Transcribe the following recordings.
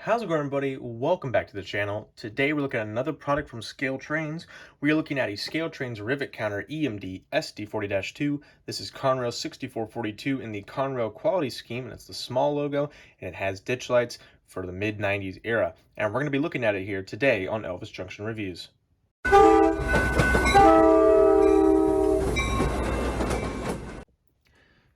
How's it going, everybody? Welcome back to the channel. Today we're looking at another product from ScaleTrains. We are looking at a ScaleTrains rivet counter EMD SD40-2. This is Conrail 6442 in the Conrail quality scheme, and it's the small logo, and it has ditch lights for the mid-90s era. And we're going to be looking at it here today on Elvis Junction Reviews.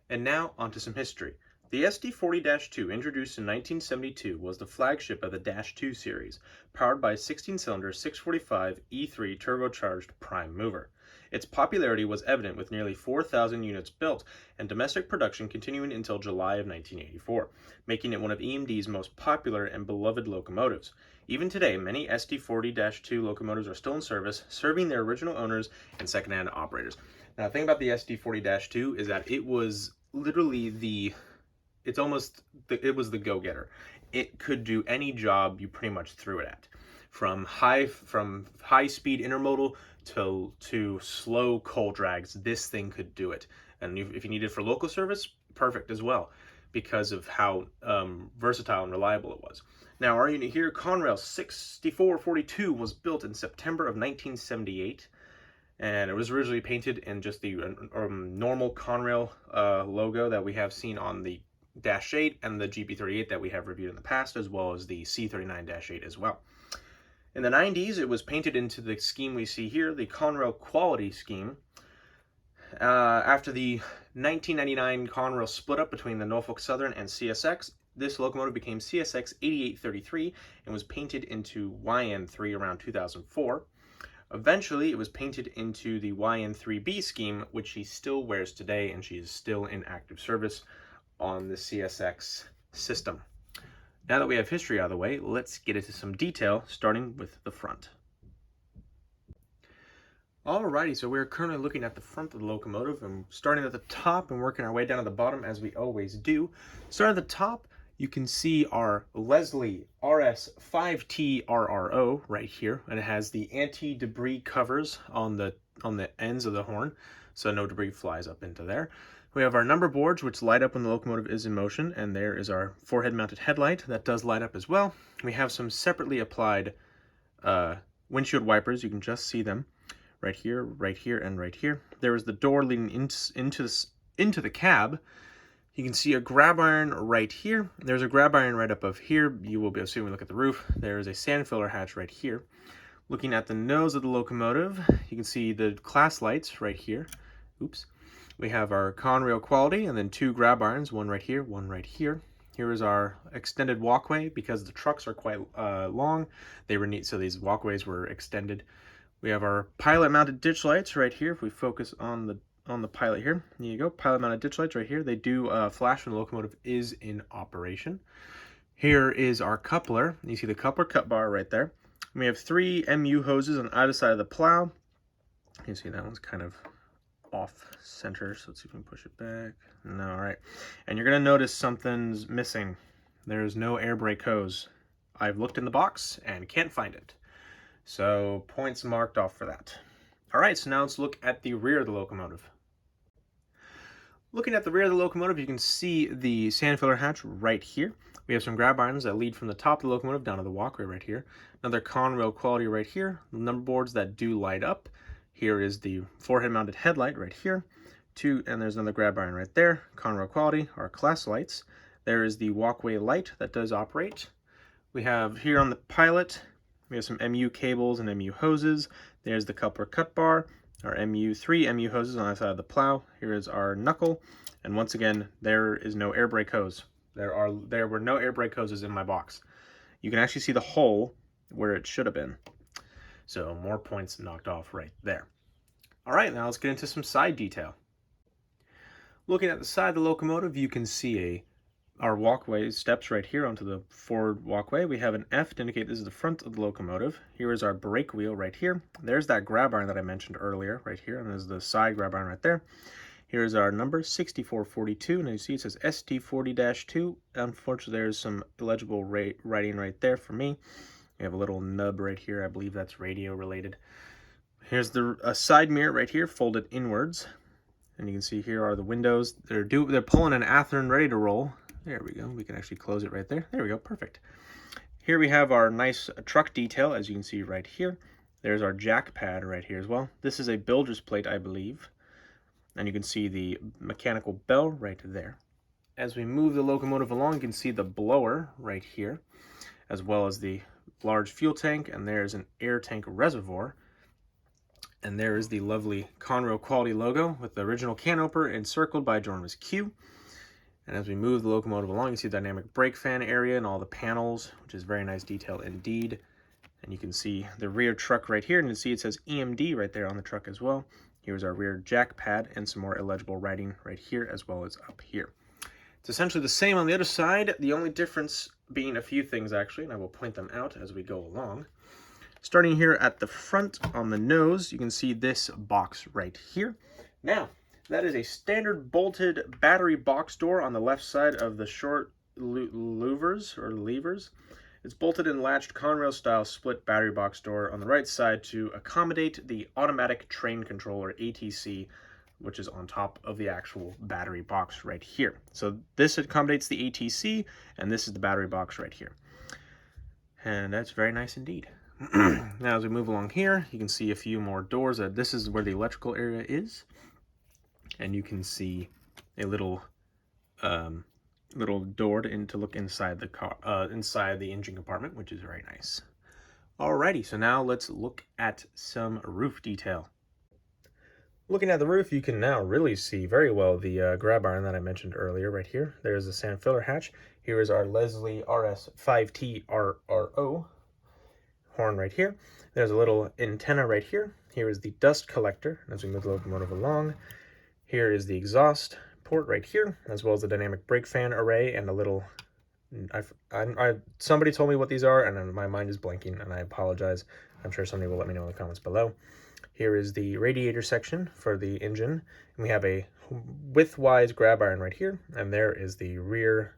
And now onto some history. The SD40-2, introduced in 1972, was the flagship of the Dash 2 series, powered by a 16-cylinder 645 E3 turbocharged prime mover. Its popularity was evident with nearly 4,000 units built and domestic production continuing until July of 1984, making it one of EMD's most popular and beloved locomotives. Even today, many SD40-2 locomotives are still in service, serving their original owners and second-hand operators. Now, the thing about the SD40-2 is that it was literally it was the go-getter. It could do any job you pretty much threw it at, from high speed intermodal to slow coal drags. This thing could do it, and if you need it for local service, perfect as well, because of how versatile and reliable it was. Now, our unit here, Conrail 6442, was built in September of 1978. And it was originally painted in just the normal Conrail logo that we have seen on the Dash 8 and the GP38 that we have reviewed in the past, as well as the C39-8 as well. In the 90s, it was painted into the scheme we see here, the Conrail quality scheme. After the 1999 Conrail split up between the Norfolk Southern and CSX, this locomotive became CSX 8833 and was painted into YN3 around 2004. Eventually, it was painted into the YN3B scheme, which she still wears today, and she is still in active service on the CSX system. Now that we have history out of the way, let's get into some detail, starting with the front. Alrighty, so we're currently looking at the front of the locomotive, and starting at the top and working our way down to the bottom as we always do. Starting at the top, you can see our Leslie RS5T-RRO right here, and it has the anti-debris covers on the ends of the horn, so no debris flies up into there. We have our number boards, which light up when the locomotive is in motion, and there is our forehead-mounted headlight that does light up as well. We have some separately applied windshield wipers. You can just see them right here, and right here. There is the door leading into the cab. You can see a grab iron right here. There's a grab iron right up here. You will be assuming we look at the roof. There is a sand filler hatch right here. Looking at the nose of the locomotive, you can see the class lights right here. Oops. We have our Conrail quality, and then two grab irons, one right here, one right here. Here is our extended walkway. Because the trucks are quite long, they were neat, so these walkways were extended. We have our pilot mounted ditch lights right here. If we focus on the pilot here, there you go, pilot mounted ditch lights right here. They do flash when the locomotive is in operation. Here is our coupler. You see the coupler cut bar right there. We have three MU hoses on either side of the plow. You can see that one's kind of off center, so let's see if we can push it back. No, all right. And you're gonna notice something's missing. There's no air brake hose. I've looked in the box and can't find it. So points marked off for that. All right, so now let's look at the rear of the locomotive. Looking at the rear of the locomotive, you can see the sand filler hatch right here. We have some grab irons that lead from the top of the locomotive down to the walkway right here. Another Conrail quality right here. Number boards that do light up. Here is the forehead mounted headlight right here. And there's another grab iron right there. Conrail quality, our class lights. There is the walkway light that does operate. We have here on the pilot, we have some MU cables and MU hoses. There's the coupler cut bar, our three MU hoses on the side of the plow. Here is our knuckle, and once again, there is no air brake hose. There were no air brake hoses in my box. You can actually see the hole where it should have been. So more points knocked off right there. All right, now let's get into some side detail. Looking at the side of the locomotive, you can see our walkway steps right here onto the forward walkway. We have an F to indicate this is the front of the locomotive. Here is our brake wheel right here. There's that grab iron that I mentioned earlier right here, and there's the side grab iron right there. Here's our number, 6442, and you see it says SD40-2. Unfortunately, there's some illegible writing right there for me. We have a little nub right here. I believe that's radio related. Here's a side mirror right here, folded inwards. And you can see here are the windows. They're pulling an Athearn ready to roll. There we go. We can actually close it right there. There we go. Perfect. Here we have our nice truck detail, as you can see right here. There's our jack pad right here as well. This is a builder's plate, I believe. And you can see the mechanical bell right there. As we move the locomotive along, you can see the blower right here, as well as the large fuel tank, and there's an air tank reservoir. And there is the lovely Conrail quality logo with the original can opener encircled by Jordan's Q. And as we move the locomotive along, you see the dynamic brake fan area and all the panels, which is very nice detail indeed. And you can see the rear truck right here, and you can see it says EMD right there on the truck as well. Here's our rear jack pad and some more illegible writing right here as well as up here. It's essentially the same on the other side, the only difference being a few things actually, and I will point them out as we go along. Starting here at the front on the nose, you can see this box right here. Now, that is a standard bolted battery box door on the left side of the short levers. It's bolted and latched Conrail style split battery box door on the right side to accommodate the automatic train controller ATC, which is on top of the actual battery box right here. So this accommodates the ATC, and this is the battery box right here. And that's very nice indeed. Now as we move along here, you can see a few more doors. This is where the electrical area is. And you can see a little door to look inside the car, inside the engine compartment, which is very nice. Alrighty, so now let's look at some roof detail. Looking at the roof, you can now really see very well the grab iron that I mentioned earlier right here. There's the sand filler hatch. Here is our Leslie RS5T RRO horn right here. There's a little antenna right here. Here is the dust collector as we move the locomotive along. Here is the exhaust port right here, as well as the dynamic brake fan array and a little... somebody told me what these are, and my mind is blanking, and I apologize. I'm sure somebody will let me know in the comments below. Here is the radiator section for the engine, and we have a width-wise grab iron right here, and there is the rear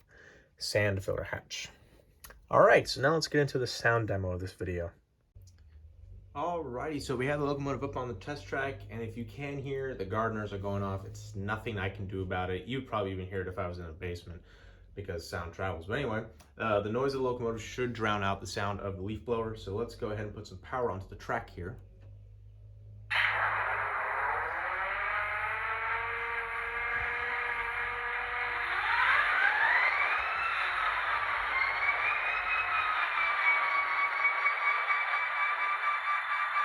sand filler hatch. Alright, so now let's get into the sound demo of this video. Alrighty, so we have the locomotive up on the test track, and if you can hear the gardeners are going off, it's nothing I can do about it. You'd probably even hear it if I was in a basement, because sound travels. But anyway, the noise of the locomotive should drown out the sound of the leaf blower, so let's go ahead and put some power onto the track here.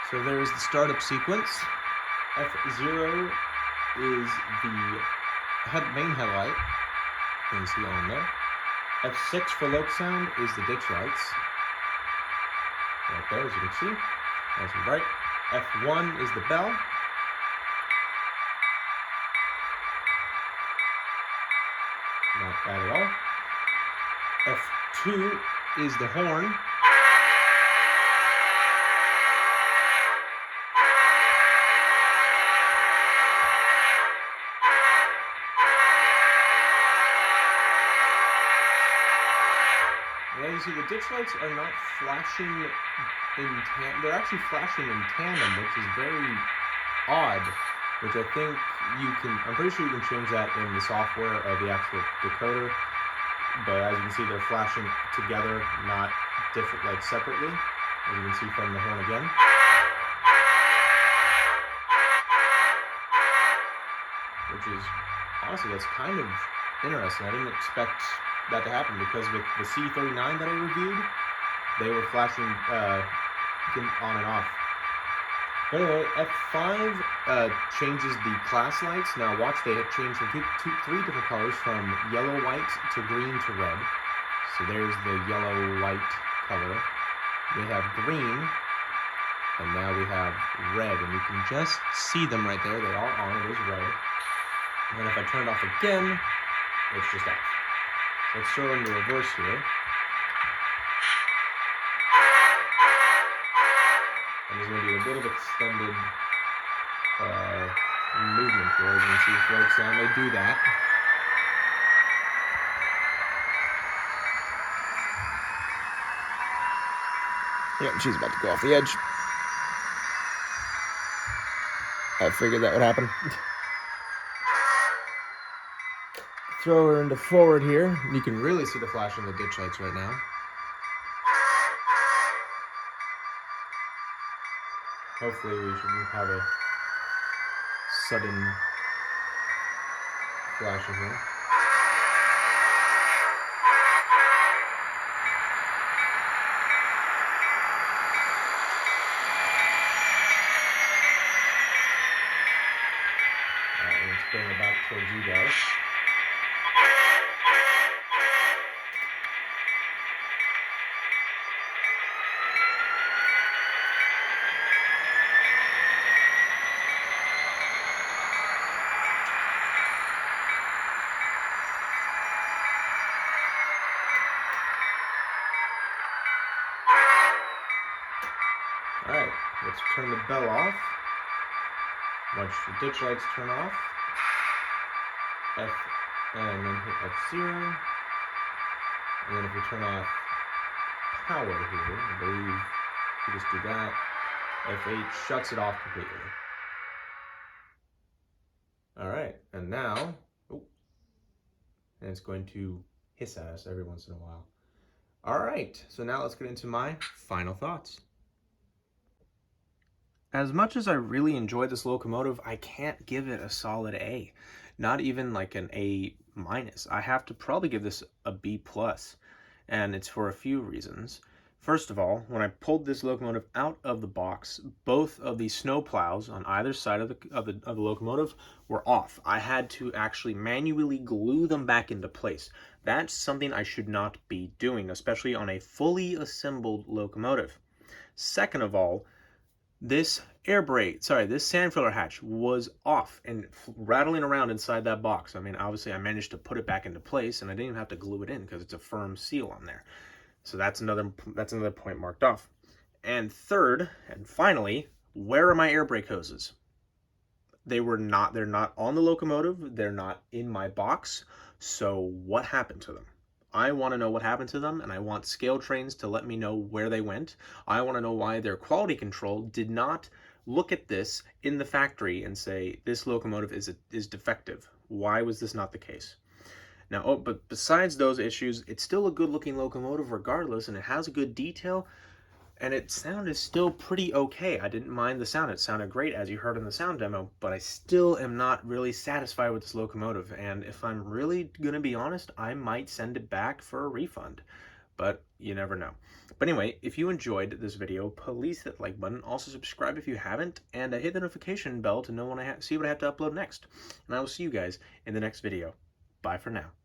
So there's the startup sequence. F0 is the main headlight. You can see on there. F6 for loc sound is the ditch lights. Right there, as you can see. Nice and bright. F1 is the bell. Not bad at all. F2 is the horn. And as you see, the ditch lights are not flashing in tandem. They're actually flashing in tandem, which is very odd, which I think I'm pretty sure you can change that in the software of the actual decoder. But as you can see, they're flashing together, not different, like separately, as you can see from the horn again. Which is, honestly, that's kind of interesting. I didn't expect that to happen, because with the C39 that I reviewed, they were flashing on and off. But anyway, F5 changes the class lights. Now watch, they have changed from three different colors, from yellow, white to green to red. So there's the yellow, white color. We have green, and now we have red, and you can just see them right there. They are on, it is red. And then if I turn it off again, it's just off. Let's throw in the reverse here. And there's going to be a bit of extended movement here. As you can see with loc sound, they do that. Yep, she's about to go off the edge. I figured that would happen. Throw her into forward here. You can really see the flash in the ditch lights right now. Hopefully we shouldn't have a sudden flash in here. Alright, let's bring it back towards you guys. Alright, let's turn the bell off. Watch the ditch lights turn off. And then hit F0. And then if we turn off power here, I believe if we just do that, F8 shuts it off completely. Alright, and now, and it's going to hiss at us every once in a while. Alright, so now let's get into my final thoughts. As much as I really enjoy this locomotive, I can't give it a solid A. Not even like an A-. I have to probably give this a B+, and it's for a few reasons. First of all, when I pulled this locomotive out of the box, both of the snow plows on either side of the locomotive were off. I had to actually manually glue them back into place. That's something I should not be doing, especially on a fully assembled locomotive. Second of all, this this sand filler hatch was off and rattling around inside that box. I mean, obviously I managed to put it back into place and I didn't even have to glue it in because it's a firm seal on there. So that's another point marked off. And third, and finally, where are my air brake hoses? They're not on the locomotive, they're not in my box. So what happened to them? I want to know what happened to them, and I want ScaleTrains to let me know where they went. I want to know why their quality control did not look at this in the factory and say, this locomotive is defective. Why was this not the case? Now, but besides those issues, it's still a good-looking locomotive regardless, and it has a good detail, and its sound is still pretty okay. I didn't mind the sound. It sounded great, as you heard in the sound demo, but I still am not really satisfied with this locomotive, and if I'm really gonna be honest, I might send it back for a refund, but you never know. But anyway, if you enjoyed this video, please hit the like button. Also subscribe if you haven't, and hit the notification bell to know when see what I have to upload next. And I will see you guys in the next video. Bye for now.